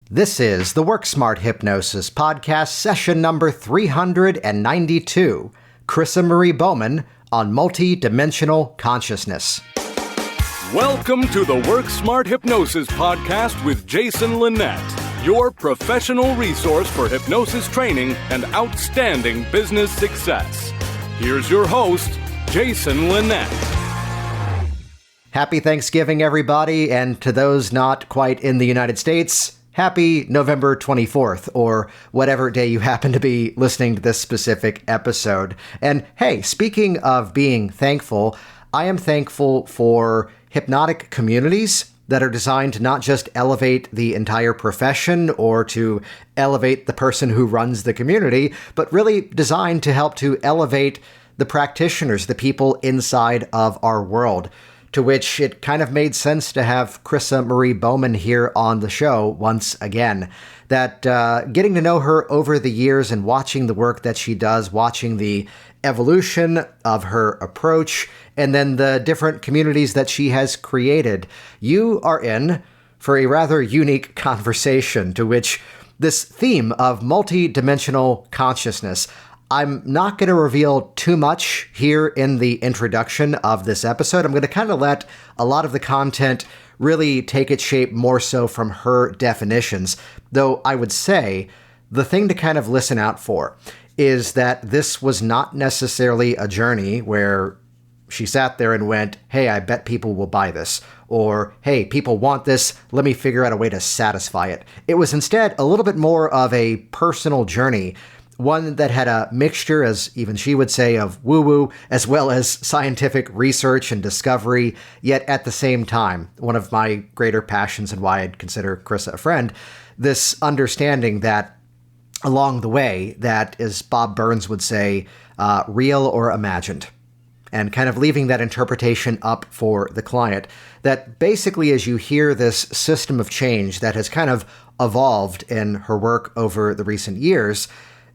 This is the Work Smart Hypnosis podcast, session number 392. Kryssa Marie Bowman on Multidimensional Consciousness. Welcome to the Work Smart Hypnosis podcast with Jason Linett, your professional resource for hypnosis training and outstanding business success. Here's your host, Jason Linett. Happy Thanksgiving, everybody, and to those not quite in the United States, happy November 24th, or whatever day you happen to be listening to this specific episode. And hey, speaking of being thankful, I am thankful for hypnotic communities that are designed to not just elevate the entire profession or to elevate the person who runs the community, but really designed to help to elevate the practitioners, the people inside of our world. To which it kind of made sense to have Kryssa Marie Bowman here on the show once again. That getting to know her over the years and watching the work that she does, watching the evolution of her approach, and then the different communities that she has created, you are in for a rather unique conversation to which this theme of multidimensional consciousness. I'm not going to reveal too much here in the introduction of this episode. I'm going to kind of let a lot of the content really take its shape more so from her definitions. Though I would say the thing to kind of listen out for is that this was not necessarily a journey where she sat there and went, hey, I bet people will buy this. Or, hey, people want this, let me figure out a way to satisfy it. It was instead a little bit more of a personal journey, one that had a mixture, as even she would say, of woo-woo, as well as scientific research and discovery, yet at the same time, one of my greater passions and why I'd consider Kryssa a friend, this understanding that along the way, that, as Bob Burns would say, real or imagined, and kind of leaving that interpretation up for the client. That basically, as you hear this system of change that has kind of evolved in her work over the recent years,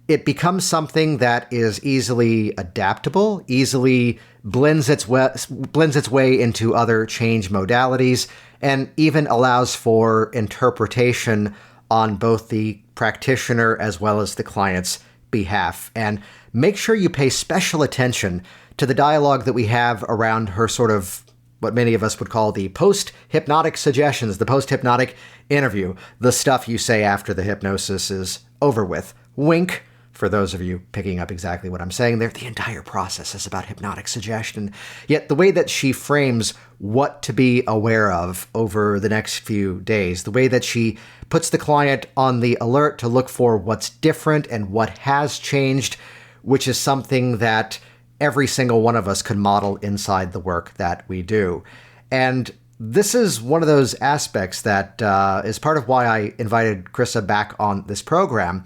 it becomes something that is easily adaptable, easily blends its way into other change modalities, and even allows for interpretation on both the practitioner as well as the client's behalf. And make sure you pay special attention to the dialogue that we have around her sort of what many of us would call the post-hypnotic suggestions, the post-hypnotic interview, the stuff you say after the hypnosis is over with. Wink. For those of you picking up exactly what I'm saying there, the entire process is about hypnotic suggestion. Yet the way that she frames what to be aware of over the next few days, the way that she puts the client on the alert to look for what's different and what has changed, which is something that every single one of us could model inside the work that we do. And this is one of those aspects that is part of why I invited Kryssa back on this program,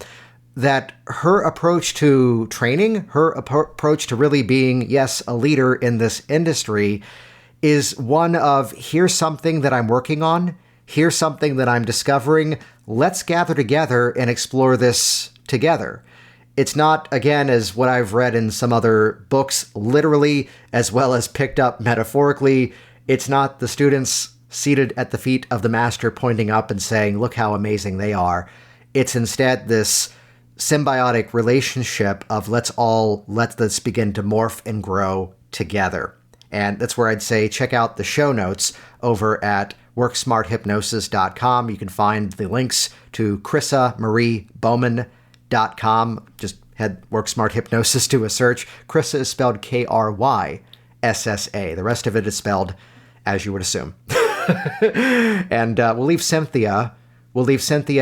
that her approach to training, her approach to really being, yes, a leader in this industry, is one of, here's something that I'm working on, here's something that I'm discovering, let's gather together and explore this together. It's not, again, as what I've read in some other books, literally, as well as picked up metaphorically, it's not the students seated at the feet of the master pointing up and saying, look how amazing they are. It's instead this symbiotic relationship of let's this begin to morph and grow together. And that's where I'd say check out the show notes over at worksmarthypnosis.com. You can find the links to KryssaMarieBowman.com. Just head Work Smart Hypnosis to a search. Kryssa is spelled Kryssa. The rest of it is spelled as you would assume. And we'll leave Cynthia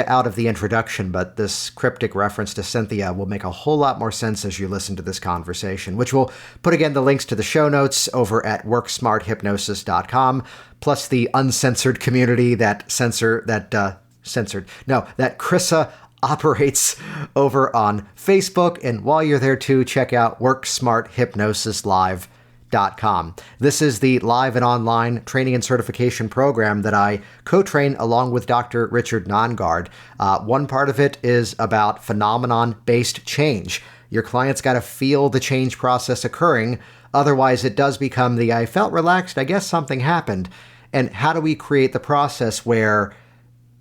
out of the introduction, but this cryptic reference to Cynthia will make a whole lot more sense as you listen to this conversation, which we'll put again the links to the show notes over at worksmarthypnosis.com, plus the uncensored community that Kryssa operates over on Facebook. And while you're there too, check out WorkSmartHypnosisLive.com. This is the live and online training and certification program that I co-train along with Dr. Richard Nongard. One part of it is about phenomenon-based change. Your client's got to feel the change process occurring. Otherwise, it does become the, I felt relaxed, I guess something happened. And how do we create the process where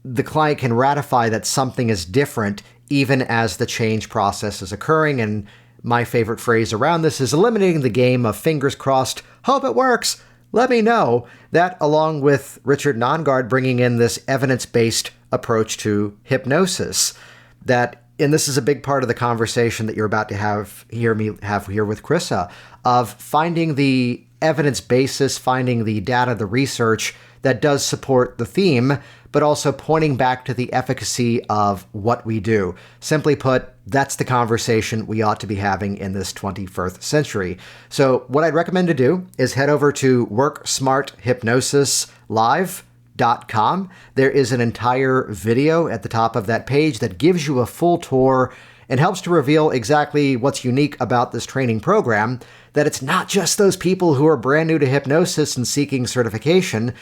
the client can ratify that something is different even as the change process is occurring. And my favorite phrase around this is eliminating the game of fingers crossed, hope it works, let me know. That, along with Richard Nongard bringing in this evidence-based approach to hypnosis, and this is a big part of the conversation that you're about to have here with Kryssa, of finding the evidence basis, finding the data, the research that does support the theme, but also pointing back to the efficacy of what we do. Simply put, that's the conversation we ought to be having in this 21st century. So what I'd recommend to do is head over to WorkSmartHypnosisLive.com. There is an entire video at the top of that page that gives you a full tour and helps to reveal exactly what's unique about this training program, that it's not just those people who are brand new to hypnosis and seeking certification.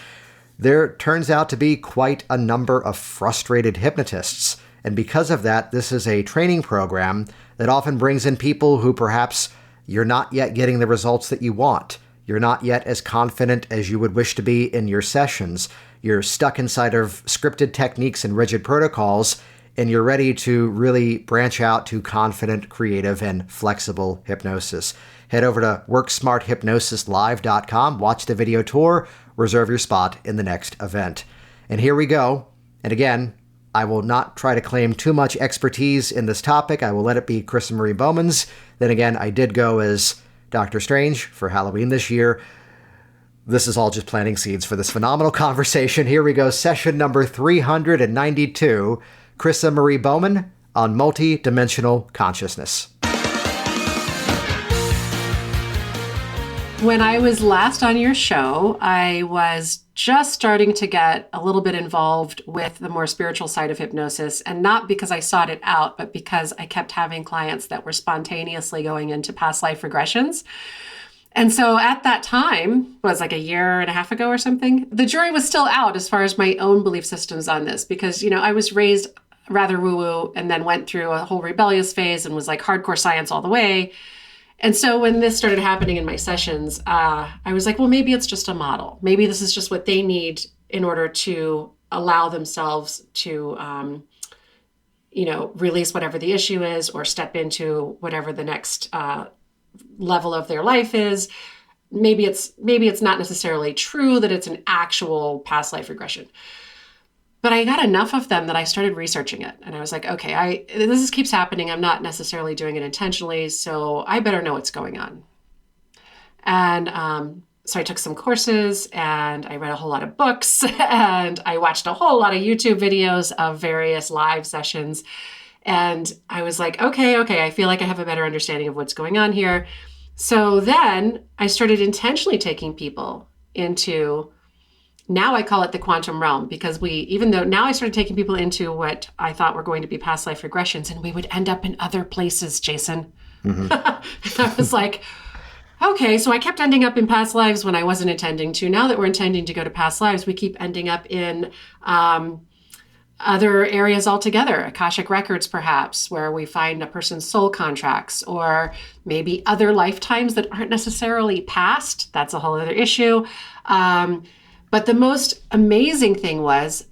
There turns out to be quite a number of frustrated hypnotists. And because of that, this is a training program that often brings in people who perhaps you're not yet getting the results that you want. You're not yet as confident as you would wish to be in your sessions. You're stuck inside of scripted techniques and rigid protocols, and you're ready to really branch out to confident, creative, and flexible hypnosis. Head over to WorkSmartHypnosisLive.com, watch the video tour, reserve your spot in the next event. And here we go. And again, I will not try to claim too much expertise in this topic. I will let it be Kryssa Marie Bowman's. Then again, I did go as Dr. Strange for Halloween this year. This is all just planting seeds for this phenomenal conversation. Here we go, session number 392, Kryssa Marie Bowman on multidimensional consciousness. When I was last on your show, I was just starting to get a little bit involved with the more spiritual side of hypnosis, and not because I sought it out, but because I kept having clients that were spontaneously going into past life regressions. And so at that time, it was like a year and a half ago or something, the jury was still out as far as my own belief systems on this, because, I was raised rather woo-woo and then went through a whole rebellious phase and was like hardcore science all the way. And so when this started happening in my sessions, I was like, well, maybe it's just a model. Maybe this is just what they need in order to allow themselves to, release whatever the issue is or step into whatever the next level of their life is. Maybe it's not necessarily true that it's an actual past life regression. But I got enough of them that I started researching it. And I was like, okay, this keeps happening. I'm not necessarily doing it intentionally, so I better know what's going on. And so I took some courses and I read a whole lot of books and I watched a whole lot of YouTube videos of various live sessions. And I was like, okay, I feel like I have a better understanding of what's going on here. So then I started intentionally taking people into, now I call it the quantum realm, because now I started taking people into what I thought were going to be past life regressions, and we would end up in other places, Jason. Mm-hmm. I was like, okay, so I kept ending up in past lives when I wasn't intending to. Now that we're intending to go to past lives, we keep ending up in other areas altogether, Akashic records perhaps, where we find a person's soul contracts, or maybe other lifetimes that aren't necessarily past. That's a whole other issue. But the most amazing thing was,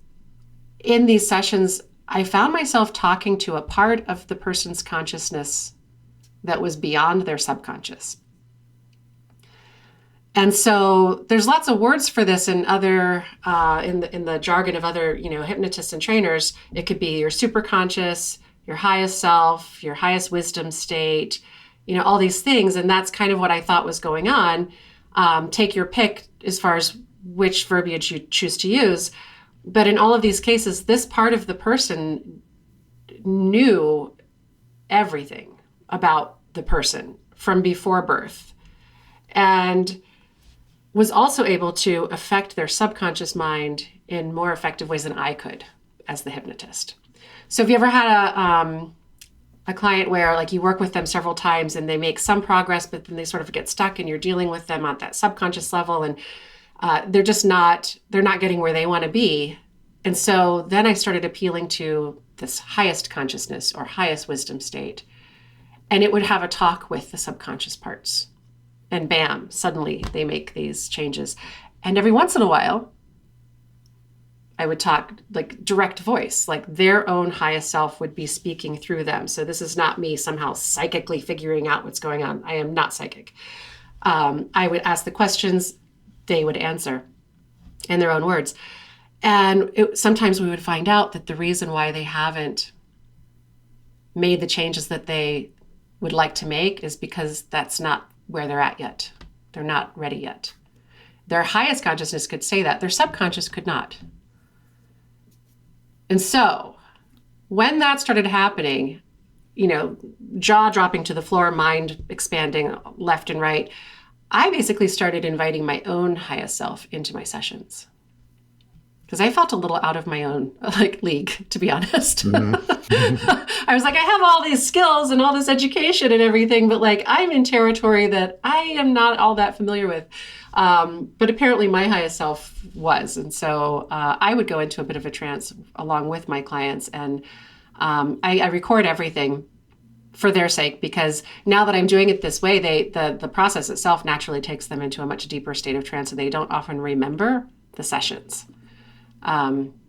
in these sessions, I found myself talking to a part of the person's consciousness that was beyond their subconscious. And so there's lots of words for this in other, in the jargon of other, hypnotists and trainers. It could be your superconscious, your highest self, your highest wisdom state, all these things. And that's kind of what I thought was going on. Take your pick as far as which verbiage you choose to use. But in all of these cases, this part of the person knew everything about the person from before birth, and was also able to affect their subconscious mind in more effective ways than I could as the hypnotist. So have you ever had a client where like you work with them several times and they make some progress, but then they sort of get stuck and you're dealing with them at that subconscious level, and they're not getting where they want to be. And so then I started appealing to this highest consciousness or highest wisdom state. And it would have a talk with the subconscious parts. And bam, suddenly they make these changes. And every once in a while, I would talk like direct voice, like their own highest self would be speaking through them. So this is not me somehow psychically figuring out what's going on. I am not psychic. I would ask the questions, they would answer in their own words. And sometimes we would find out that the reason why they haven't made the changes that they would like to make is because that's not where they're at yet. They're not ready yet. Their highest consciousness could say that. Their subconscious could not. And so when that started happening, jaw dropping to the floor, mind expanding left and right, I basically started inviting my own highest self into my sessions. Because I felt a little out of my own league, to be honest. Mm-hmm. I was like, I have all these skills and all this education and everything, but I'm in territory that I am not all that familiar with. But apparently my highest self was. And so I would go into a bit of a trance along with my clients. And I record everything for their sake, because now that I'm doing it this way, the process itself naturally takes them into a much deeper state of trance, and they don't often remember the sessions.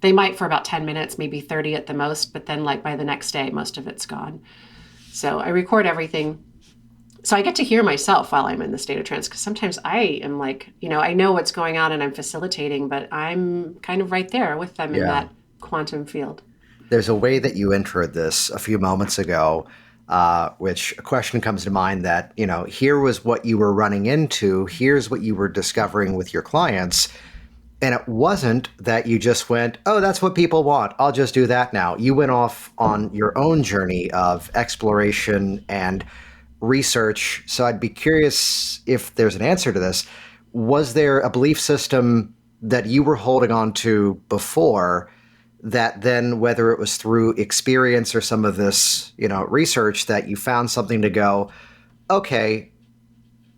They might for about 10 minutes, maybe 30 at the most, but then by the next day, most of it's gone. So I record everything. So I get to hear myself while I'm in the state of trance, because sometimes I am I know what's going on and I'm facilitating, but I'm kind of right there with them in that quantum field. There's a way that you entered this a few moments ago, which a question comes to mind that, here was what you were running into. Here's what you were discovering with your clients. And it wasn't that you just went, oh, that's what people want, I'll just do that now. You went off on your own journey of exploration and research. So I'd be curious if there's an answer to this. Was there a belief system that you were holding on to before that then, whether it was through experience or some of this, research, that you found something to go, okay,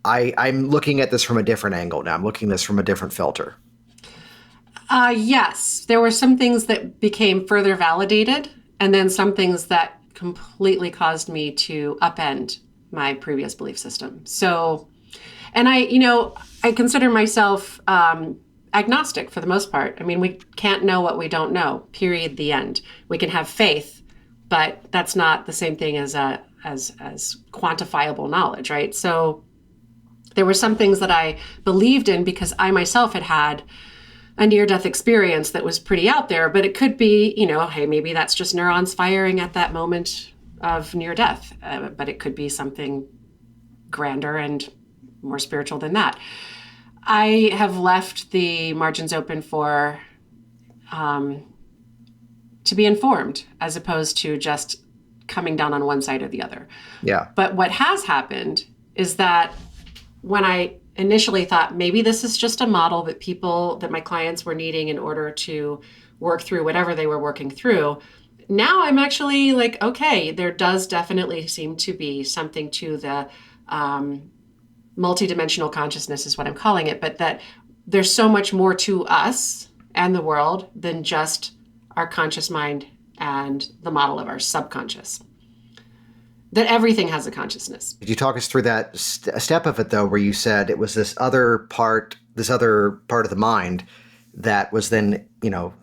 I'm looking at this from a different angle now. I'm looking at this from a different filter. Yes, there were some things that became further validated, and then some things that completely caused me to upend my previous belief system. So, and I consider myself agnostic for the most part. I mean, we can't know what we don't know, period, the end. We can have faith, but that's not the same thing as quantifiable knowledge, right? So there were some things that I believed in because I myself had a near-death experience that was pretty out there, but it could be, hey, maybe that's just neurons firing at that moment of near-death, but it could be something grander and more spiritual than that. I have left the margins open for to be informed, as opposed to just coming down on one side or the other. Yeah. But what has happened is that when I initially thought maybe this is just a model that my clients were needing in order to work through whatever they were working through, now I'm actually okay, there does definitely seem to be something to the multidimensional consciousness is what I'm calling it, but that there's so much more to us and the world than just our conscious mind and the model of our subconscious. That everything has a consciousness. Could you talk us through that step of it, though, where you said it was this other part of the mind that was then,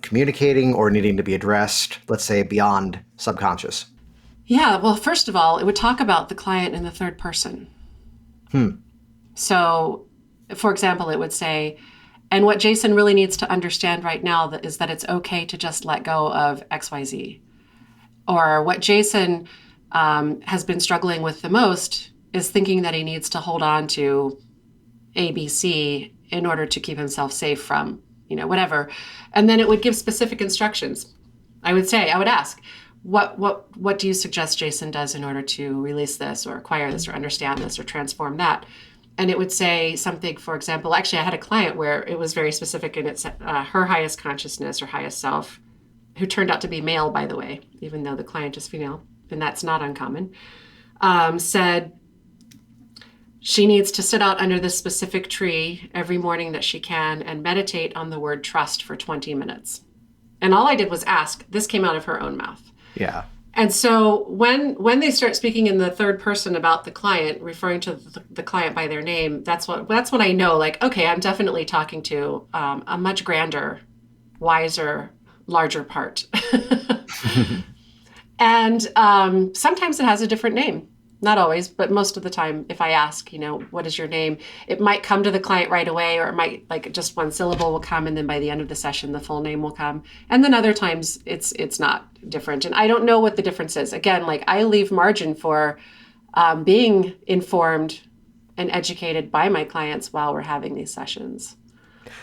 communicating or needing to be addressed, let's say, beyond subconscious? Yeah, well, first of all, it would talk about the client in the third person. So, for example, it would say, and what Jason really needs to understand right now is that it's okay to just let go of XYZ. Or what Jason has been struggling with the most is thinking that he needs to hold on to ABC in order to keep himself safe from, whatever. And then it would give specific instructions. I would ask, what do you suggest Jason does in order to release this or acquire this or understand this or transform that? And it would say something, for example, actually I had a client where it was very specific, and it's her highest consciousness or highest self, who turned out to be male, by the way, even though the client is female, and that's not uncommon, said she needs to sit out under this specific tree every morning that she can and meditate on the word trust for 20 minutes. And all I did was ask. This came out of her own mouth. Yeah. And so when they start speaking in the third person about the client, referring to the client by their name, that's what I know. Okay, I'm definitely talking to a much grander, wiser, larger part. And sometimes it has a different name. Not always, but most of the time, if I ask, what is your name, it might come to the client right away, or it might, like, just one syllable will come, and then by the end of the session, the full name will come. And then other times it's not different. And I don't know what the difference is. Again, like, I leave margin for being informed and educated by my clients while we're having these sessions.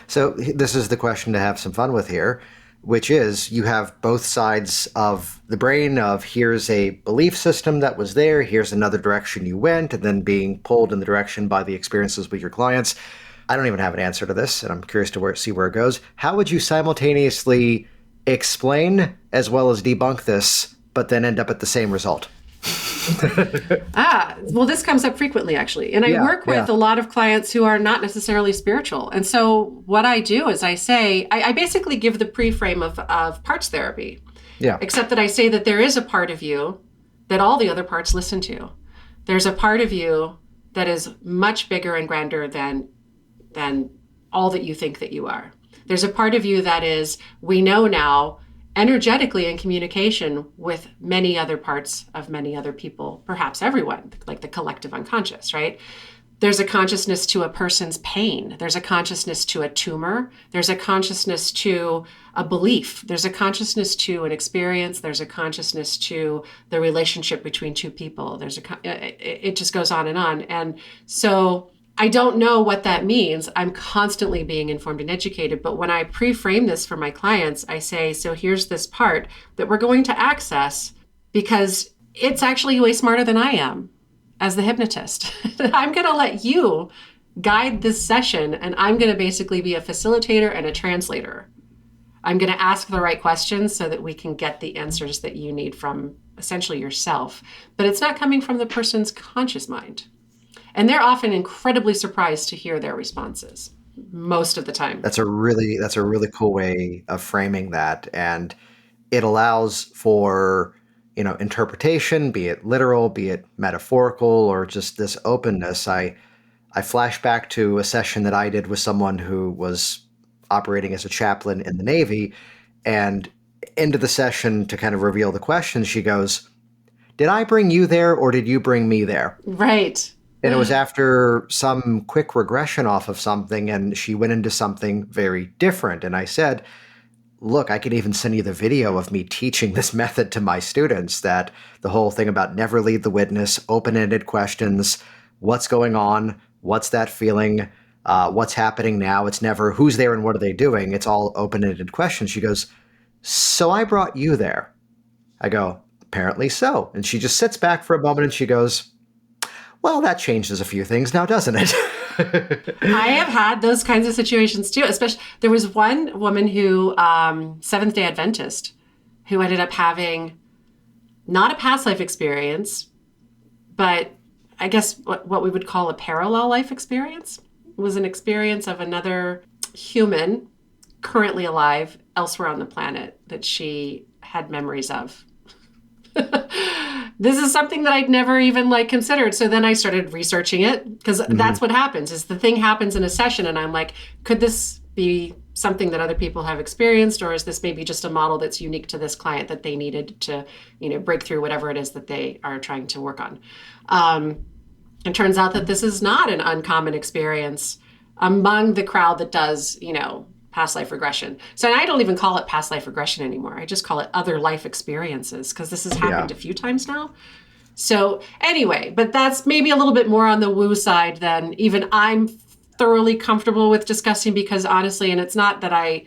So this is the question to have some fun with here, which is you have both sides of the brain of here's a belief system that was there, here's another direction you went, and then being pulled in the direction by the experiences with your clients. I don't even have an answer to this, and I'm curious to see where it goes. How would you simultaneously explain as well as debunk this, but then end up at the same result? Well, this comes up frequently, actually. And I work with a lot of clients who are not necessarily spiritual. And so what I do is I basically give the pre-frame of parts therapy. Yeah. Except that I say that there is a part of you that all the other parts listen to. There's a part of you that is much bigger and grander than all that you think that you are. There's a part of you that is, we know now, energetically in communication with many other parts of many other people, perhaps everyone, like the collective unconscious, right? There's a consciousness to a person's pain. There's a consciousness to a tumor. There's a consciousness to a belief. There's a consciousness to an experience. There's a consciousness to the relationship between two people. It just goes on. And so I don't know what that means. I'm constantly being informed and educated. But when I pre-frame this for my clients, I say, so here's this part that we're going to access because it's actually way smarter than I am as the hypnotist. I'm going to let you guide this session, and I'm going to basically be a facilitator and a translator. I'm going to ask the right questions so that we can get the answers that you need from essentially yourself. But it's not coming from the person's conscious mind. And they're often incredibly surprised to hear their responses most of the time. That's a really cool way of framing that. And it allows for, interpretation, be it literal, be it metaphorical, or just this openness. I flash back to a session that I did with someone who was operating as a chaplain in the Navy. And into the session, to kind of reveal the question, she goes, "Did I bring you there or did you bring me there?" Right. And it was after some quick regression off of something, and she went into something very different. And I said, look, I can even send you the video of me teaching this method to my students, that the whole thing about never lead the witness, open-ended questions, what's going on, what's that feeling, what's happening now. It's never who's there and what are they doing. It's all open-ended questions. She goes, so I brought you there. I go, apparently so. And she just sits back for a moment and she goes, well, that changes a few things now, doesn't it? I have had those kinds of situations too. Especially, there was one woman who, Seventh-day Adventist, who ended up having not a past life experience, but I guess what we would call a parallel life experience. It was an experience of another human currently alive elsewhere on the planet that she had memories of. This is something that I'd never even considered. So then I started researching it, because that's what happens is the thing happens in a session and I'm like, could this be something that other people have experienced, or is this maybe just a model that's unique to this client that they needed to, break through whatever it is that they are trying to work on. It turns out that this is not an uncommon experience among the crowd that does, past life regression. So I don't even call it past life regression anymore. I just call it other life experiences, because this has happened a few times now. So anyway, but that's maybe a little bit more on the woo side than even I'm thoroughly comfortable with discussing, because honestly, and it's not that I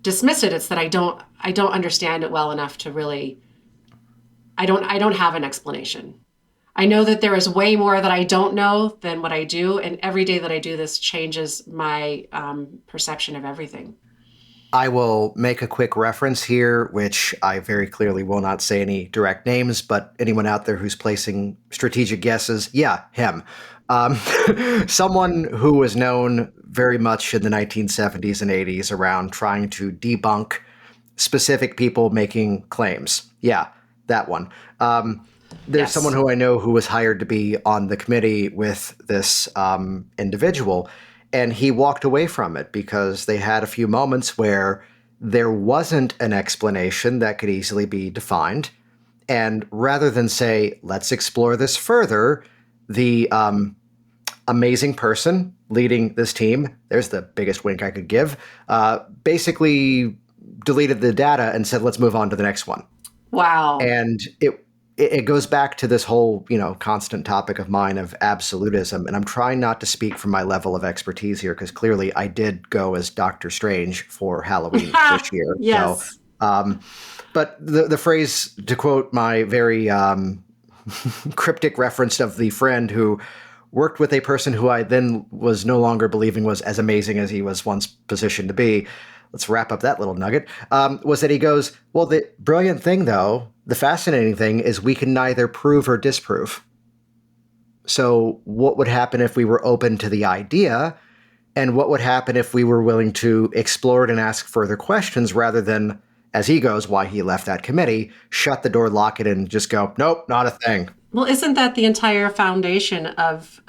dismiss it, it's that I don't understand it well enough to really, I don't have an explanation. I know that there is way more that I don't know than what I do. And every day that I do this changes my perception of everything. I will make a quick reference here, which I very clearly will not say any direct names, but anyone out there who's placing strategic guesses, yeah, him. Someone who was known very much in the 1970s and 80s around trying to debunk specific people making claims. Yeah, that one. There's someone who I know who was hired to be on the committee with this individual, and he walked away from it because they had a few moments where there wasn't an explanation that could easily be defined. And rather than say, let's explore this further, the amazing person leading this team, there's the biggest wink I could give, basically deleted the data and said, let's move on to the next one. Wow. And it goes back to this whole, constant topic of mine of absolutism. And I'm trying not to speak from my level of expertise here, because clearly I did go as Doctor Strange for Halloween this year. Yes. So, but the phrase, to quote my very cryptic reference of the friend who worked with a person who I then was no longer believing was as amazing as he was once positioned to be, let's wrap up that little nugget, was that he goes, well, the brilliant thing, though, the fascinating thing is we can neither prove or disprove. So what would happen if we were open to the idea? And what would happen if we were willing to explore it and ask further questions rather than, as he goes, why he left that committee, shut the door, lock it, and just go, nope, not a thing. Well, isn't that the entire foundation of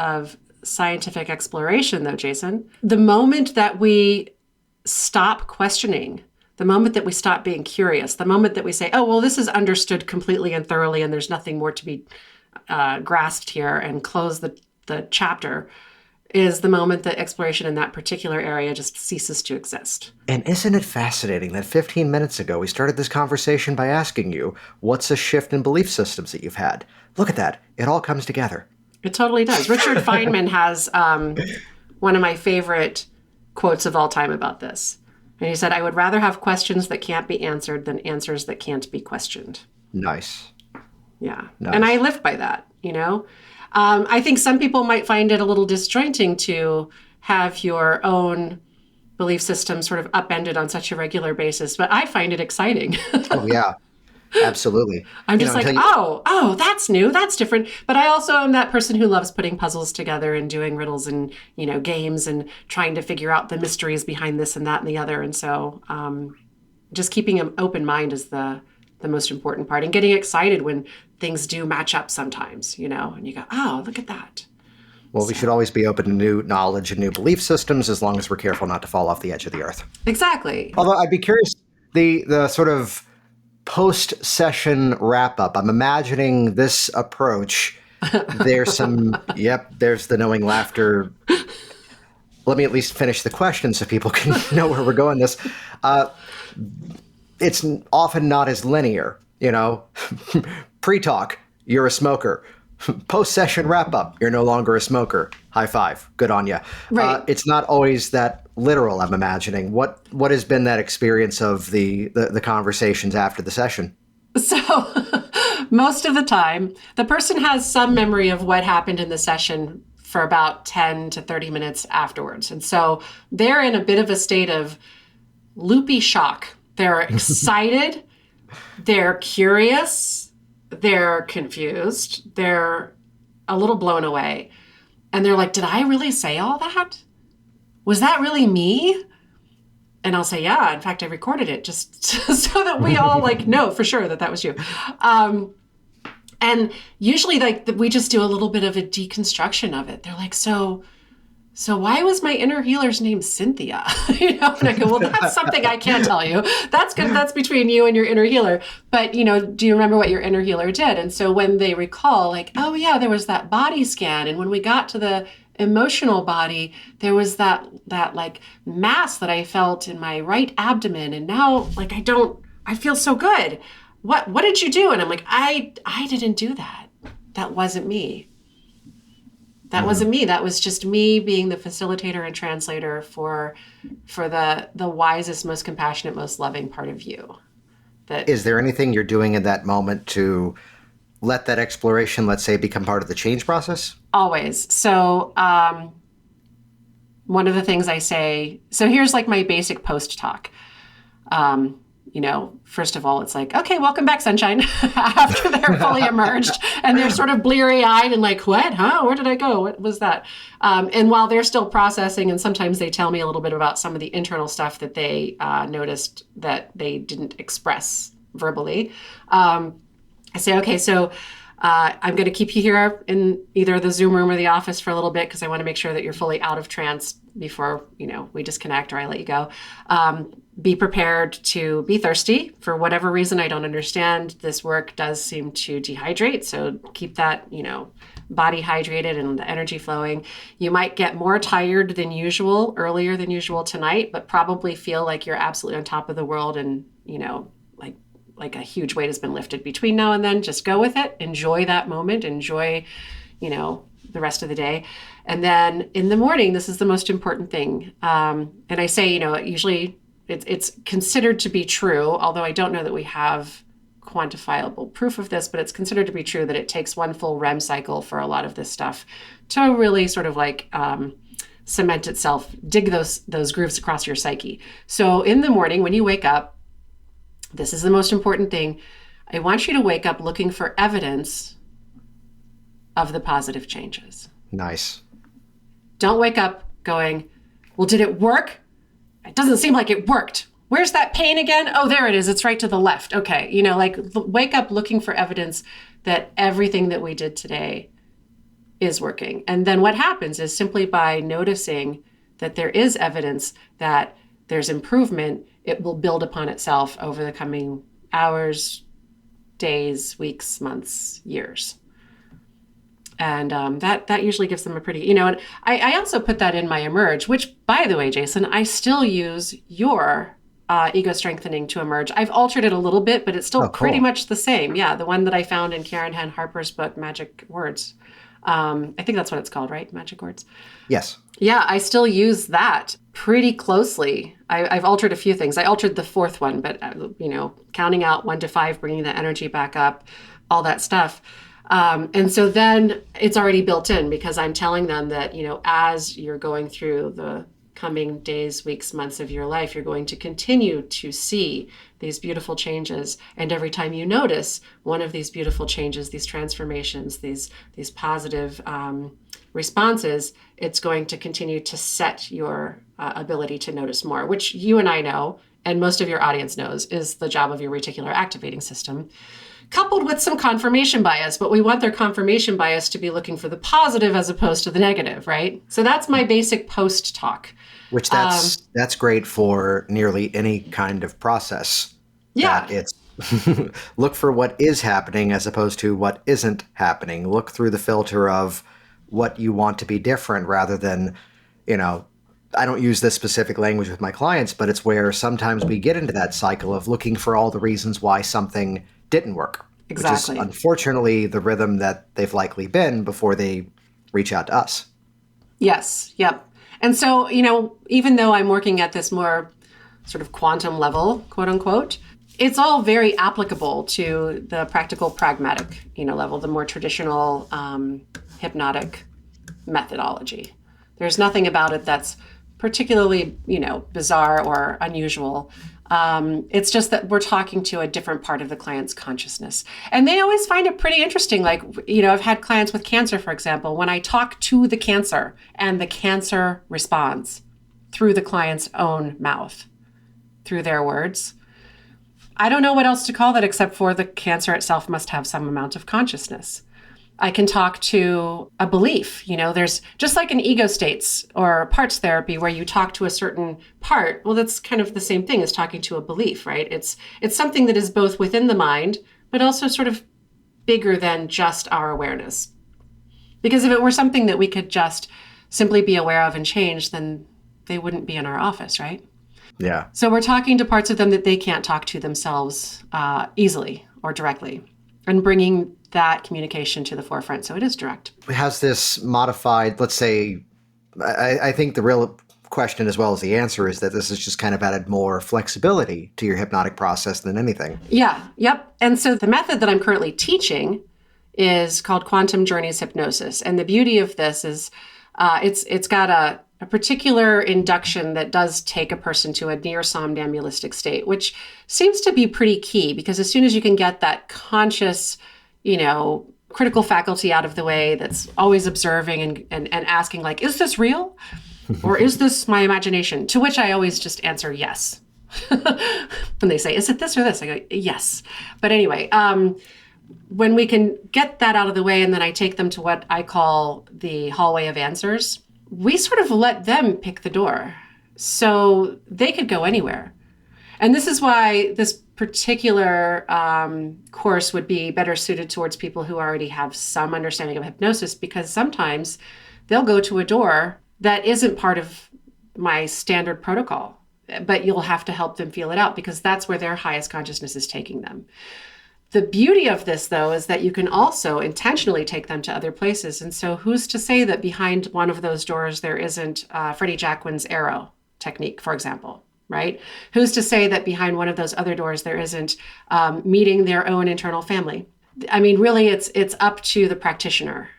scientific exploration, though, Jason? The moment that we stop questioning, the moment that we stop being curious, the moment that we say, oh, well, this is understood completely and thoroughly and there's nothing more to be grasped here, and close the chapter, is the moment that exploration in that particular area just ceases to exist. And isn't it fascinating that 15 minutes ago we started this conversation by asking you, what's a shift in belief systems that you've had? Look at that. It all comes together. It totally does. Richard Feynman has one of my favorite quotes of all time about this. And he said, I would rather have questions that can't be answered than answers that can't be questioned. Nice. Yeah. Nice. And I live by that, I think some people might find it a little disjointing to have your own belief system sort of upended on such a regular basis, but I find it exciting. Oh, yeah. Absolutely. I'm just oh, that's new. That's different. But I also am that person who loves putting puzzles together and doing riddles and, games and trying to figure out the mysteries behind this and that and the other. And so just keeping an open mind is the most important part, and getting excited when things do match up sometimes, and you go, oh, look at that. Well, we should always be open to new knowledge and new belief systems as long as we're careful not to fall off the edge of the earth. Exactly. Although I'd be curious, the sort of post-session wrap-up, I'm imagining this approach. There's there's the knowing laughter. Let me at least finish the question so people can know where we're going this. It's often not as linear, Pre-talk, you're a smoker. Post-session wrap-up, you're no longer a smoker. High five. Good on you. Right. It's not always that literal, I'm imagining. What has been that experience of the conversations after the session? So most of the time, the person has some memory of what happened in the session for about 10 to 30 minutes afterwards. And so they're in a bit of a state of loopy shock. They're excited. They're curious. They're confused. They're a little blown away. And they're like, did I really say all that? Was that really me? And I'll say, yeah, in fact, I recorded it just so that we all know for sure that was you. And usually we just do a little bit of a deconstruction of it. They're like, so why was my inner healer's name Cynthia? And I go, well, that's something I can't tell you. That's good. That's between you and your inner healer. But, do you remember what your inner healer did? And so when they recall, oh yeah, there was that body scan. And when we got to the emotional body, there was that mass that I felt in my right abdomen. And now I feel so good. What did you do? And I'm like, I didn't do that. That wasn't me. That wasn't me. That was just me being the facilitator and translator for the wisest, most compassionate, most loving part of you. Is there anything you're doing in that moment to let that exploration, let's say, become part of the change process? Always. So one of the things I say, so here's my basic post talk. First of all, it's okay, welcome back, sunshine, after they're fully emerged and they're sort of bleary eyed and what, huh? Where did I go? What was that? And while they're still processing, and sometimes they tell me a little bit about some of the internal stuff that they noticed that they didn't express verbally. I say, okay, so I'm going to keep you here in either the Zoom room or the office for a little bit because I want to make sure that you're fully out of trance before, we disconnect or I let you go. Be prepared to be thirsty for whatever reason. I don't understand. This work does seem to dehydrate. So keep that, body hydrated and the energy flowing. You might get more tired than usual, earlier than usual tonight, but probably feel like you're absolutely on top of the world and, like a huge weight has been lifted between now and then. Just go with it. Enjoy that moment. Enjoy, the rest of the day. And then in the morning, this is the most important thing. And I say, usually it's considered to be true, although I don't know that we have quantifiable proof of this, but it's considered to be true that it takes one full REM cycle for a lot of this stuff to really sort of like cement itself, dig those grooves across your psyche. So in the morning, when you wake up, this is the most important thing. I want you to wake up looking for evidence of the positive changes. Nice. Don't wake up going, well, did it work? It doesn't seem like it worked. Where's that pain again? Oh, there it is. It's right to the left. Okay. Wake up looking for evidence that everything that we did today is working. And then what happens is simply by noticing that there is evidence that there's improvement, it will build upon itself over the coming hours, days, weeks, months, years. And that usually gives them a pretty, and I also put that in my Emerge, which, by the way, Jason, I still use your ego strengthening to emerge. I've altered it a little bit, but it's still pretty much the same. Yeah, the one that I found in Karen Hen Harper's book, Magic Words. I think that's what it's called, right? Magic Words? Yes. Yeah, I still use that pretty closely. I've altered a few things. I altered the fourth one, but, counting out 1 to 5, bringing the energy back up, all that stuff. And so then it's already built in because I'm telling them that, as you're going through the coming days, weeks, months of your life, you're going to continue to see these beautiful changes. And every time you notice one of these beautiful changes, these transformations, these positive responses, it's going to continue to set your ability to notice more, which you and I know, and most of your audience knows, is the job of your reticular activating system, coupled with some confirmation bias, but we want their confirmation bias to be looking for the positive as opposed to the negative, right? So that's my basic post talk. Which that's great for nearly any kind of process. Yeah. It's look for what is happening as opposed to what isn't happening. Look through the filter of what you want to be different rather than, I don't use this specific language with my clients, but it's where sometimes we get into that cycle of looking for all the reasons why something didn't work. Exactly. Which is unfortunately the rhythm that they've likely been before they reach out to us. Yes. Yep. And so, even though I'm working at this more sort of quantum level, quote unquote, it's all very applicable to the practical pragmatic, level, the more traditional hypnotic methodology. There's nothing about it that's particularly, bizarre or unusual. It's just that we're talking to a different part of the client's consciousness. And they always find it pretty interesting. Like, I've had clients with cancer, for example, when I talk to the cancer and the cancer responds through the client's own mouth, through their words. I don't know what else to call that except for the cancer itself must have some amount of consciousness. I can talk to a belief. There's just like an ego states or parts therapy where you talk to a certain part. Well, that's kind of the same thing as talking to a belief, right? It's something that is both within the mind, but also sort of bigger than just our awareness. Because if it were something that we could just simply be aware of and change, then they wouldn't be in our office, right? Yeah. So we're talking to parts of them that they can't talk to themselves easily or directly, and bringing that communication to the forefront. So it is direct. It has this modified, let's say, I think the real question as well as the answer is that this has just kind of added more flexibility to your hypnotic process than anything. Yeah. Yep. And so the method that I'm currently teaching is called Quantum Journeys Hypnosis. And the beauty of this is it's got a particular induction that does take a person to a near somnambulistic state, which seems to be pretty key because as soon as you can get that conscious, critical faculty out of the way that's always observing and asking like, is this real? Or is this my imagination? To which I always just answer yes. When they say, is it this or this? I go, yes. But anyway, when we can get that out of the way and then I take them to what I call the hallway of answers, we sort of let them pick the door. So they could go anywhere. And this is why this particular course would be better suited towards people who already have some understanding of hypnosis, because sometimes they'll go to a door that isn't part of my standard protocol, but you'll have to help them feel it out because that's where their highest consciousness is taking them. The beauty of this, though, is that you can also intentionally take them to other places. And so who's to say that behind one of those doors there isn't Freddie Jacquin's arrow technique, for example, right? Who's to say that behind one of those other doors there isn't meeting their own internal family? I mean, really, it's up to the practitioner.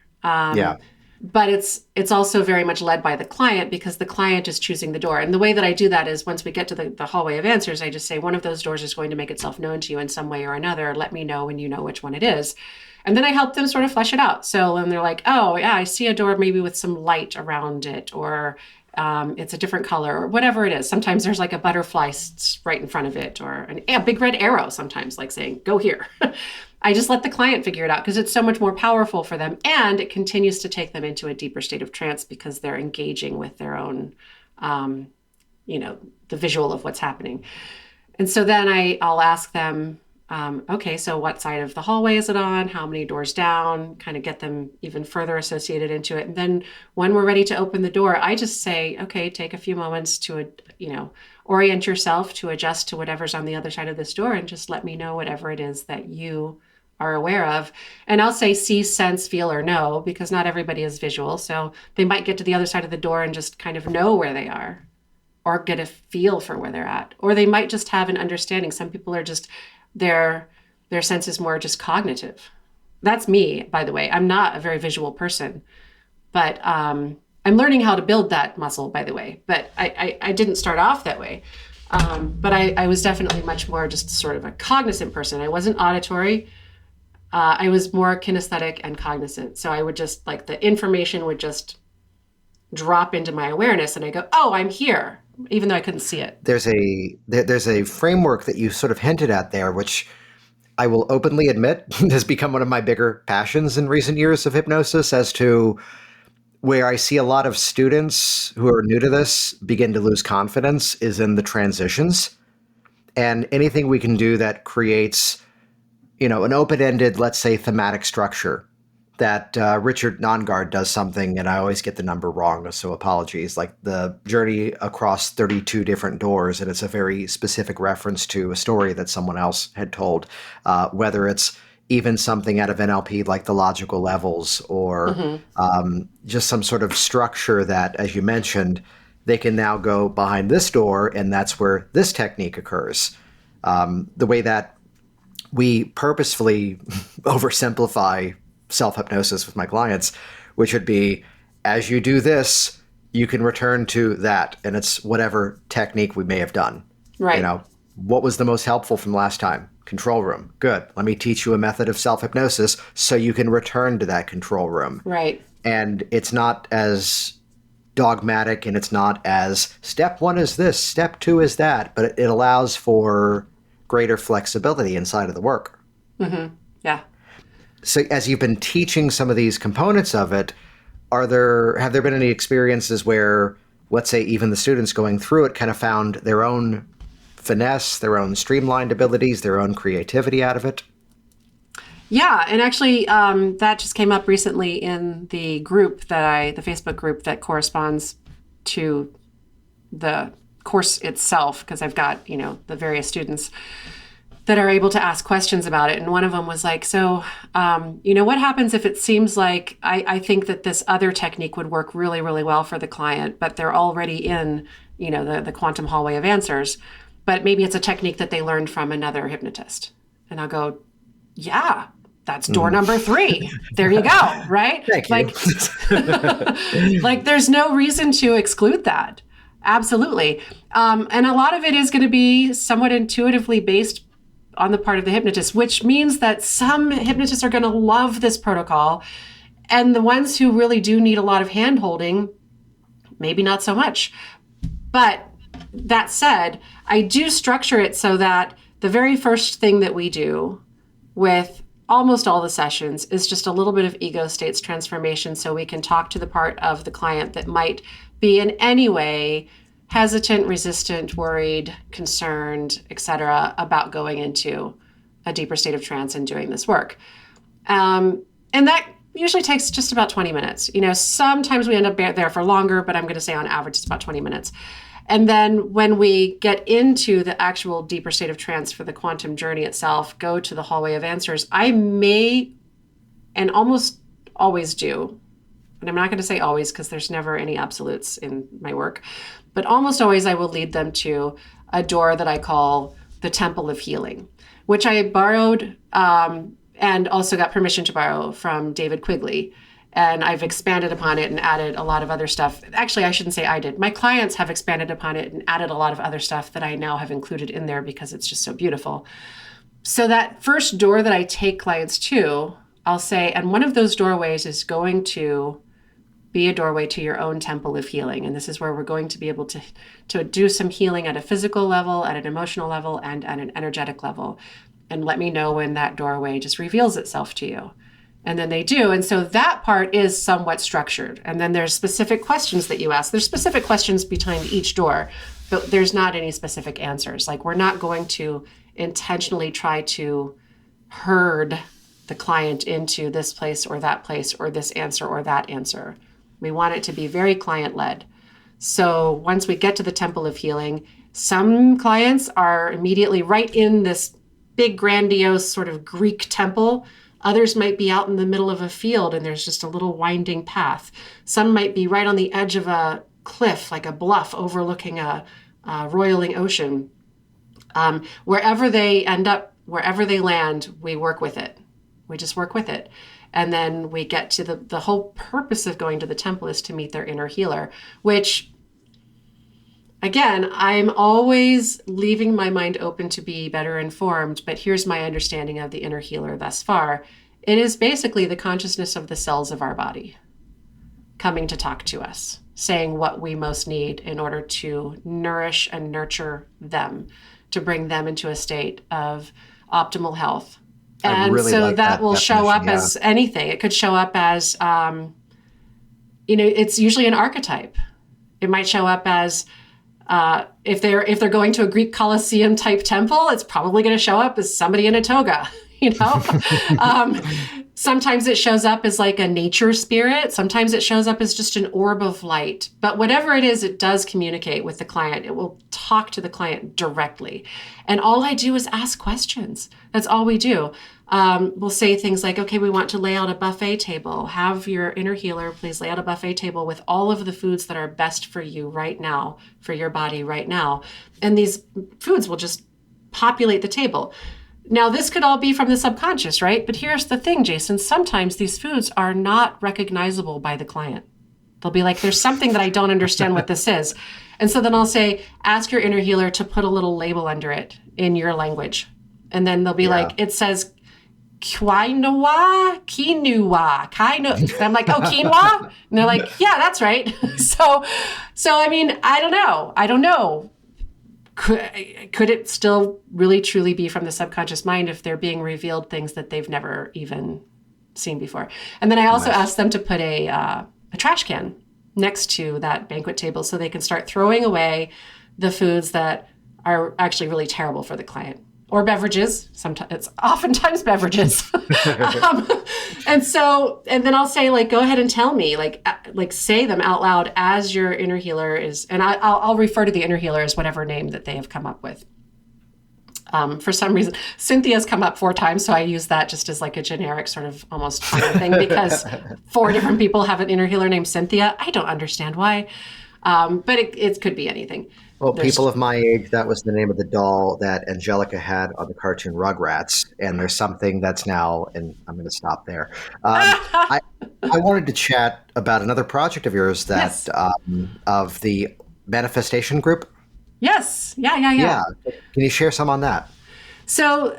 But it's also very much led by the client because the client is choosing the door. And the way that I do that is once we get to the hallway of answers, I just say one of those doors is going to make itself known to you in some way or another. Let me know when you know which one it is. And then I help them sort of flesh it out. So when they're like, oh, yeah, I see a door maybe with some light around it, or it's a different color, or whatever it is. Sometimes there's like a butterfly right in front of it, or a big red arrow sometimes, like saying, go here. I just let the client figure it out because it's so much more powerful for them. And it continues to take them into a deeper state of trance because they're engaging with their own, the visual of what's happening. And so then I'll ask them, okay, so what side of the hallway is it on? How many doors down? Kind of get them even further associated into it. And then when we're ready to open the door, I just say, okay, take a few moments to, orient yourself to adjust to whatever's on the other side of this door and just let me know whatever it is that you are aware of. And I'll say see, sense, feel, or know, because not everybody is visual. So they might get to the other side of the door and just kind of know where they are or get a feel for where they're at. Or they might just have an understanding. Some people are just, their sense is more just cognitive. That's me, by the way. I'm not a very visual person, but I'm learning how to build that muscle, by the way. But I didn't start off that way. But I was definitely much more just sort of a cognizant person. I wasn't auditory. I was more kinesthetic and cognizant. So I would just, like, the information would just drop into my awareness and I go, oh, I'm here, even though I couldn't see it. There's a framework that you sort of hinted at there, which I will openly admit has become one of my bigger passions in recent years of hypnosis, as to where I see a lot of students who are new to this begin to lose confidence is in the transitions. And anything we can do that creates an open-ended, let's say, thematic structure. That Richard Nongard does something, and I always get the number wrong, so apologies, like the journey across 32 different doors, and it's a very specific reference to a story that someone else had told, whether it's even something out of NLP like the logical levels, or just some sort of structure that, as you mentioned, they can now go behind this door, and that's where this technique occurs. The way that we purposefully oversimplify self-hypnosis with my clients, which would be, as you do this, you can return to that. And it's whatever technique we may have done. Right. What was the most helpful from last time? Control room. Good. Let me teach you a method of self-hypnosis so you can return to that control room. Right. And it's not as dogmatic, and it's not as step one is this, step two is that, but it allows for greater flexibility inside of the work. Mm-hmm. Yeah. So as you've been teaching some of these components of it, have there been any experiences where, let's say, even the students going through it kind of found their own finesse, their own streamlined abilities, their own creativity out of it? Yeah, and actually that just came up recently in the group the Facebook group that corresponds to the course itself, because I've got, the various students that are able to ask questions about it. And one of them was like, so, what happens if it seems like I think that this other technique would work really, really well for the client, but they're already in, the quantum hallway of answers, but maybe it's a technique that they learned from another hypnotist. And I'll go, yeah, that's door number 3. There you go. Right? Thank you. Like there's no reason to exclude that. Absolutely. And a lot of it is going to be somewhat intuitively based on the part of the hypnotist, which means that some hypnotists are going to love this protocol. And the ones who really do need a lot of hand-holding, maybe not so much. But that said, I do structure it so that the very first thing that we do with almost all the sessions is just a little bit of ego states transformation, so we can talk to the part of the client that might be in any way hesitant, resistant, worried, concerned, etc., about going into a deeper state of trance and doing this work. And that usually takes just about 20 minutes. Sometimes we end up there for longer, but I'm going to say on average it's about 20 minutes. And then when we get into the actual deeper state of trance for the quantum journey itself, go to the hallway of answers, I may, and almost always do, and I'm not going to say always because there's never any absolutes in my work, but almost always I will lead them to a door that I call the Temple of Healing, which I borrowed and also got permission to borrow from David Quigley. And I've expanded upon it and added a lot of other stuff. Actually, I shouldn't say I did. My clients have expanded upon it and added a lot of other stuff that I now have included in there because it's just so beautiful. So that first door that I take clients to, I'll say, and one of those doorways is going to be a doorway to your own temple of healing. And this is where we're going to be able to do some healing at a physical level, at an emotional level, and at an energetic level. And let me know when that doorway just reveals itself to you. And then they do. And so that part is somewhat structured. And then there's specific questions that you ask. There's specific questions behind each door, but there's not any specific answers. Like, we're not going to intentionally try to herd the client into this place or this answer or that answer. We want it to be very client-led. So once we get to the Temple of Healing, some clients are immediately right in this big, grandiose sort of Greek temple. Others might be out in the middle of a field and there's just a little winding path. Some might be right on the edge of a cliff, like a bluff overlooking a roiling ocean. Wherever they end up, wherever they land, we work with it. We just work with it. And then we get to the whole purpose of going to the temple is to meet their inner healer, which, again, I'm always leaving my mind open to be better informed, but here's my understanding of the inner healer thus far. It is basically the consciousness of the cells of our body coming to talk to us, saying what we most need in order to nourish and nurture them, to bring them into a state of optimal health. And really so that will show up as anything. It could show up as, it's usually an archetype. It might show up as, if they're going to a Greek Colosseum type temple, it's probably going to show up as somebody in a toga, Sometimes it shows up as like a nature spirit. Sometimes it shows up as just an orb of light. But whatever it is, it does communicate with the client. It will talk to the client directly. And all I do is ask questions. That's all we do. We'll say things like, okay, we want to lay out a buffet table. Have your inner healer please lay out a buffet table with all of the foods that are best for you right now, for your body right now. And these foods will just populate the table. Now, this could all be from the subconscious, right? But here's the thing, Jason. Sometimes these foods are not recognizable by the client. They'll be like, there's something that I don't understand what this is. And so then I'll say, ask your inner healer to put a little label under it in your language. And then they'll be like, it says quinoa. And I'm like, oh, quinoa? And they're like, yeah, that's right. So I mean, I don't know. Could it still really truly be from the subconscious mind if they're being revealed things that they've never even seen before? And then I also ask them to put a trash can next to that banquet table so they can start throwing away the foods that are actually really terrible for the client. Or beverages. Sometimes it's oftentimes beverages. And then I'll say, like, go ahead and tell me, like say them out loud as your inner healer is, and I'll refer to the inner healer as whatever name that they have come up with. For some reason, Cynthia's come up 4 times, so I use that just as like a generic sort of almost funny thing because 4 different people have an inner healer named Cynthia. I don't understand why, but it could be anything. Well, people of my age, that was the name of the doll that Angelica had on the cartoon Rugrats. And there's something that's now, and I'm going to stop there. I wanted to chat about another project of yours that of the Manifestation Group. Yes. Yeah. Can you share some on that? So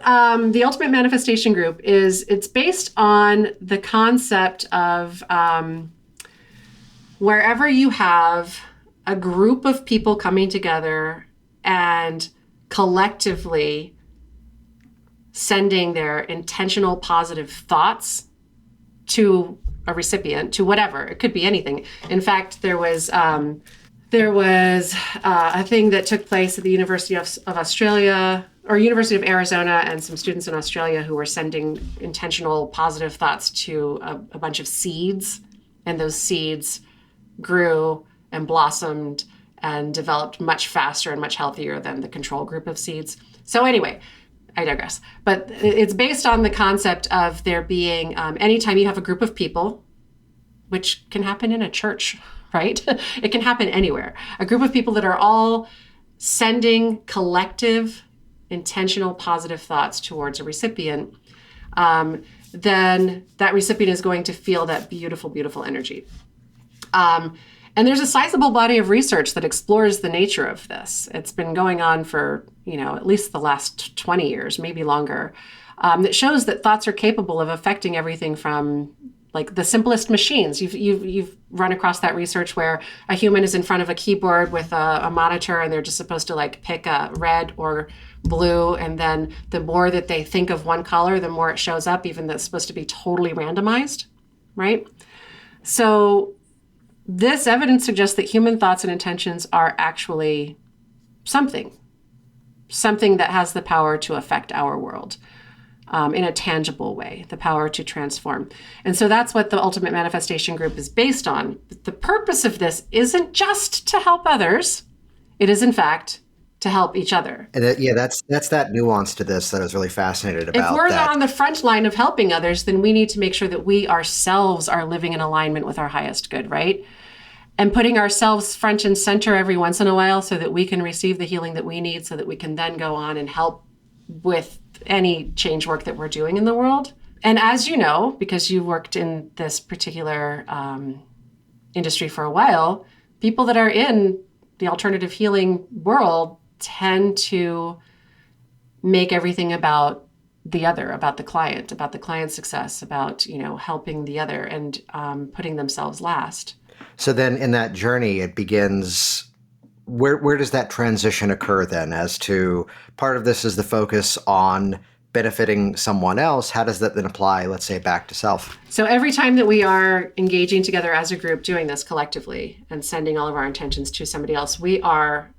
the Ultimate Manifestation Group it's based on the concept of wherever you have a group of people coming together and collectively sending their intentional positive thoughts to a recipient, to whatever. It could be anything. In fact, there was a thing that took place at the University of Australia or University of Arizona, and some students in Australia who were sending intentional positive thoughts to a bunch of seeds. And those seeds grew and blossomed and developed much faster and much healthier than the control group of seeds. So anyway, I digress. But it's based on the concept of there being, anytime you have a group of people, which can happen in a church, right? It can happen anywhere. A group of people that are all sending collective, intentional, positive thoughts towards a recipient, then that recipient is going to feel that beautiful, beautiful energy. And there's a sizable body of research that explores the nature of this. It's been going on for, at least the last 20 years, maybe longer, that shows that thoughts are capable of affecting everything from like the simplest machines. You've run across that research where a human is in front of a keyboard with a monitor, and they're just supposed to like pick a red or blue, and then the more that they think of one color, the more it shows up, even though it's supposed to be totally randomized, right? So this evidence suggests that human thoughts and intentions are actually something that has the power to affect our world in a tangible way, the power to transform. And so that's what the Ultimate Manifestation Group is based on. But the purpose of this isn't just to help others. It is, in fact, to help each other. And that's that nuance to this that I was really fascinated about. If we're on the front line of helping others, then we need to make sure that we ourselves are living in alignment with our highest good, right? And putting ourselves front and center every once in a while so that we can receive the healing that we need, so that we can then go on and help with any change work that we're doing in the world. And as you know, because you worked in this particular industry for a while, people that are in the alternative healing world tend to make everything about the other, about the client's success, about, helping the other and putting themselves last. So then in that journey, it begins, where does that transition occur then, as to part of this is the focus on benefiting someone else? How does that then apply, let's say, back to self? So every time that we are engaging together as a group, doing this collectively and sending all of our intentions to somebody else, we are,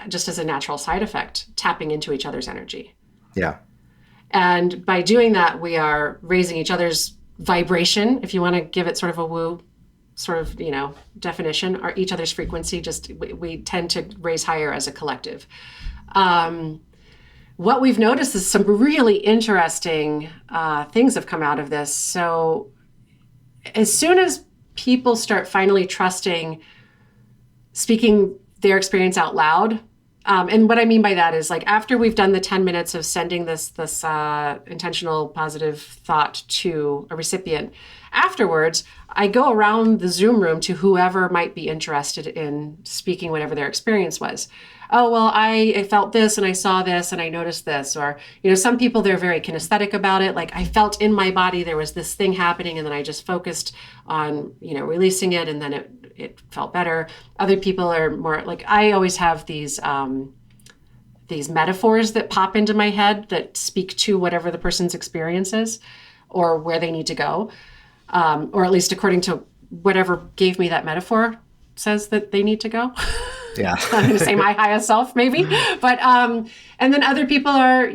just as a natural side effect, tapping into each other's energy. Yeah. And by doing that, we are raising each other's vibration, if you want to give it sort of a woo sort of, definition, or each other's frequency. Just we tend to raise higher as a collective. What we've noticed is some really interesting things have come out of this. So as soon as people start finally trusting speaking their experience out loud, and what I mean by that is, like, after we've done the 10 minutes of sending this intentional positive thought to a recipient, afterwards, I go around the Zoom room to whoever might be interested in speaking whatever their experience was. Oh, well, I felt this and I saw this and I noticed this. Or, some people, they're very kinesthetic about it. Like, I felt in my body there was this thing happening, and then I just focused on, releasing it, and then it felt better. Other people are more like, I always have these metaphors that pop into my head that speak to whatever the person's experience is or where they need to go. Or at least according to whatever gave me that metaphor says that they need to go. Yeah. I'm going to say my highest self, maybe. But, and then other people are,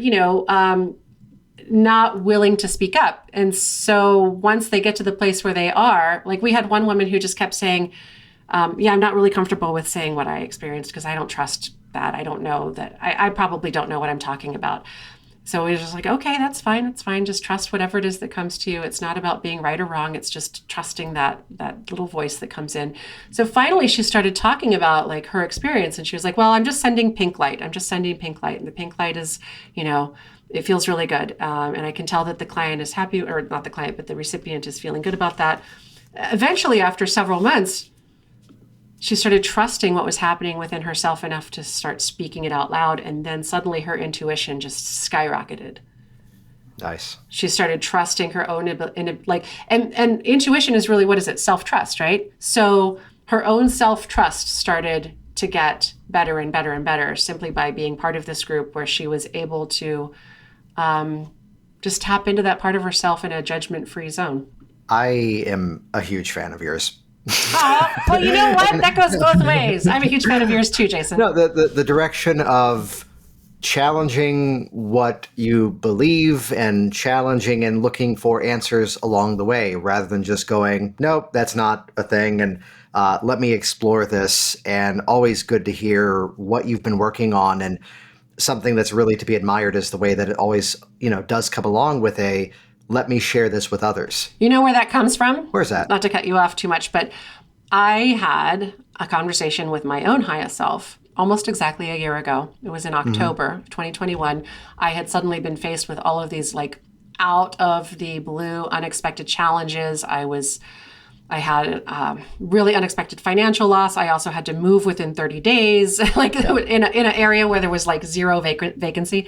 not willing to speak up. And so once they get to the place where they are, like, we had one woman who just kept saying, I'm not really comfortable with saying what I experienced because I don't trust that. I don't know that. I probably don't know what I'm talking about. So we were just like, okay, that's fine. It's fine. Just trust whatever it is that comes to you. It's not about being right or wrong. It's just trusting that little voice that comes in. So finally, she started talking about, like, her experience. And she was like, well, I'm just sending pink light. I'm just sending pink light. And the pink light is, it feels really good. And I can tell that the client is happy, or not the client, but the recipient is feeling good about that. Eventually, after several months, she started trusting what was happening within herself enough to start speaking it out loud. And then suddenly her intuition just skyrocketed. Nice. She started trusting her own ability, and intuition is really, what is it? Self-trust, right? So her own self-trust started to get better and better and better simply by being part of this group where she was able to just tap into that part of herself in a judgment-free zone. I am a huge fan of yours. Well, you know what? That goes both ways. I'm a huge fan of yours too, Jason. No, the direction of challenging what you believe and challenging and looking for answers along the way rather than just going, nope, that's not a thing. And let me explore this. And always good to hear what you've been working on. And something that's really to be admired is the way that it always, does come along with a, let me share this with others. You know where that comes from? Where's that? Not to cut you off too much, but I had a conversation with my own highest self almost exactly a year ago. It was in October 2021. I had suddenly been faced with all of these out of the blue, unexpected challenges. I had really unexpected financial loss. I also had to move within 30 days, in an area where there was zero vacancy.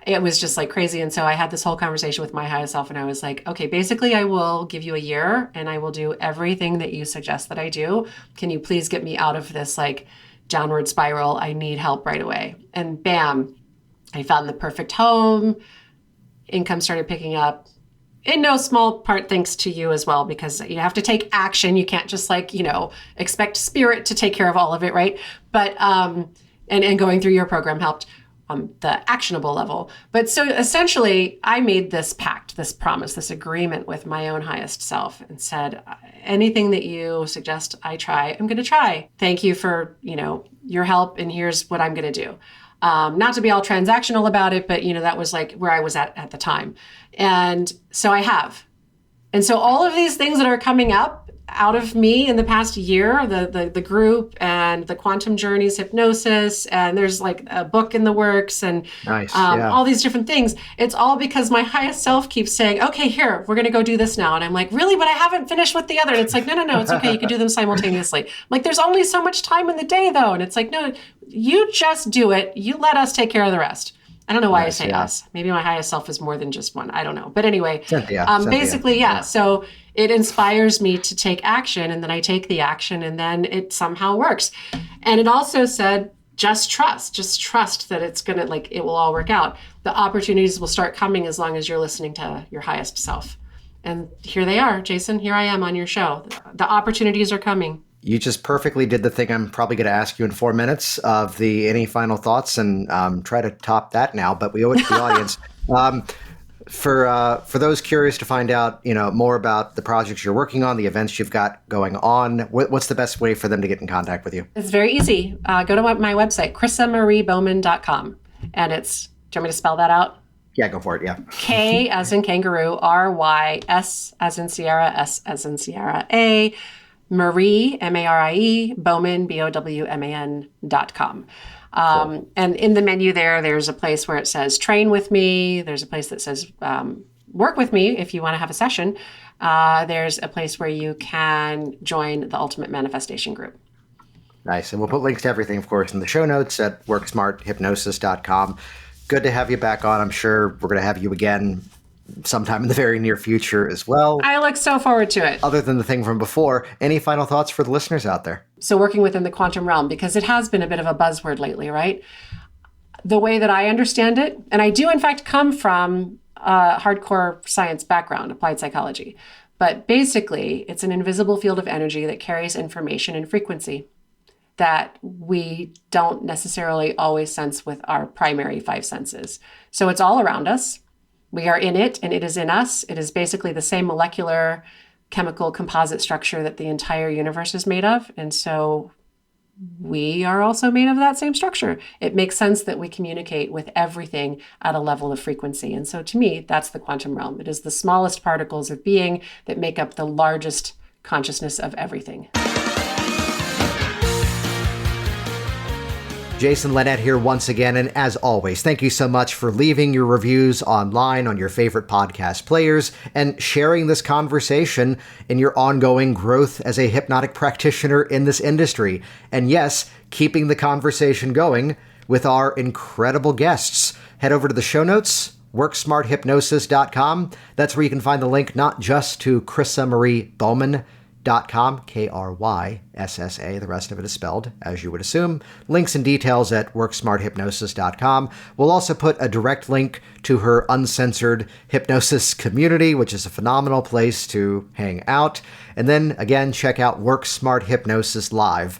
It was just crazy. And so I had this whole conversation with my highest self and I was like, okay, basically I will give you a year and I will do everything that you suggest that I do. Can you please get me out of this downward spiral? I need help right away. And bam, I found the perfect home. Income started picking up. In no small part thanks to you as well, because you have to take action. You can't just expect spirit to take care of all of it, right? But and going through your program helped on the actionable level. But so essentially, I made this pact, this promise, this agreement with my own highest self and said, anything that you suggest I try, I'm going to try. Thank you for, your help. And here's what I'm going to do. Not to be all transactional about it, but that was where I was at the time. And so I have. And so all of these things that are coming up out of me in the past year, the group and the quantum journeys, hypnosis, and there's a book in the works and all these different things. It's all because my highest self keeps saying, okay, here, we're going to go do this now. And I'm like, really? But I haven't finished with the other. And it's no, it's okay. You can do them simultaneously. There's only so much time in the day though. And it's no, you just do it. You let us take care of the rest. I don't know why I say us. Maybe my highest self is more than just one. I don't know. But anyway, basically, yeah. So it inspires me to take action, and then I take the action, and then it somehow works. And it also said, just trust that it's going to, it will all work out. The opportunities will start coming as long as you're listening to your highest self. And here they are, Jason. Here I am on your show. The opportunities are coming. You just perfectly did the thing I'm probably going to ask you in 4 minutes of the any final thoughts and try to top that now, but we owe it to the audience. For those curious to find out, more about the projects you're working on, the events you've got going on, what's the best way for them to get in contact with you? It's very easy. Go to my website, KryssaMarieBowman.com. And do you want me to spell that out? Yeah, go for it, yeah. K as in kangaroo, R-Y-S as in Sierra, S as in Sierra, A, Marie, M-A-R-I-E, Bowman, BOWMAN.com. Cool. And in the menu there's a place where it says train with me. There's a place that says work with me if you want to have a session. There's a place where you can join the Ultimate Manifestation Group. Nice. And we'll put links to everything, of course, in the show notes at worksmarthypnosis.com. Good to have you back on. I'm sure we're going to have you again sometime in the very near future as well. I look so forward to it. Other than the thing from before, any final thoughts for the listeners out there? So working within the quantum realm, because it has been a bit of a buzzword lately, right? The way that I understand it, and I do in fact come from a hardcore science background, applied psychology, but basically it's an invisible field of energy that carries information and frequency that we don't necessarily always sense with our primary five senses. So it's all around us. We are in it, and it is in us. It is basically the same molecular chemical composite structure that the entire universe is made of. And so we are also made of that same structure. It makes sense that we communicate with everything at a level of frequency. And so to me, that's the quantum realm. It is the smallest particles of being that make up the largest consciousness of everything. Jason Linett here once again, and as always, thank you so much for leaving your reviews online on your favorite podcast players and sharing this conversation in your ongoing growth as a hypnotic practitioner in this industry. And yes, keeping the conversation going with our incredible guests. Head over to the show notes, worksmarthypnosis.com. That's where you can find the link not just to Kryssa Marie Bowman, Kryssa, the rest of it is spelled, as you would assume. Links and details at worksmarthypnosis.com. We'll also put a direct link to her uncensored hypnosis community, which is a phenomenal place to hang out. And then, again, check out worksmarthypnosislive.com.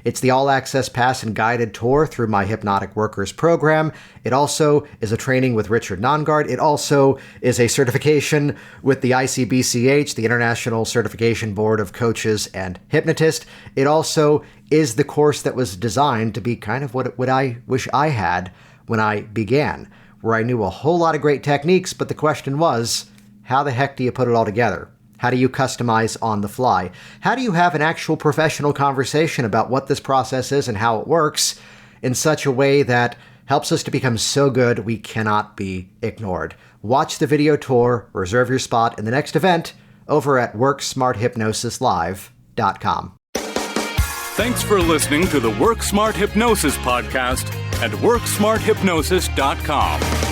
It's the all-access pass and guided tour through my Hypnotic Workers program. It also is a training with Richard Nongard. It also is a certification with the ICBCH, the International Certification Board of Coaches and Hypnotists. It also is the course that was designed to be kind of what I wish I had when I began, where I knew a whole lot of great techniques, but the question was, how the heck do you put it all together? How do you customize on the fly? How do you have an actual professional conversation about what this process is and how it works in such a way that helps us to become so good we cannot be ignored? Watch the video tour, reserve your spot in the next event over at worksmarthypnosislive.com. Thanks for listening to the Work Smart Hypnosis podcast at worksmarthypnosis.com.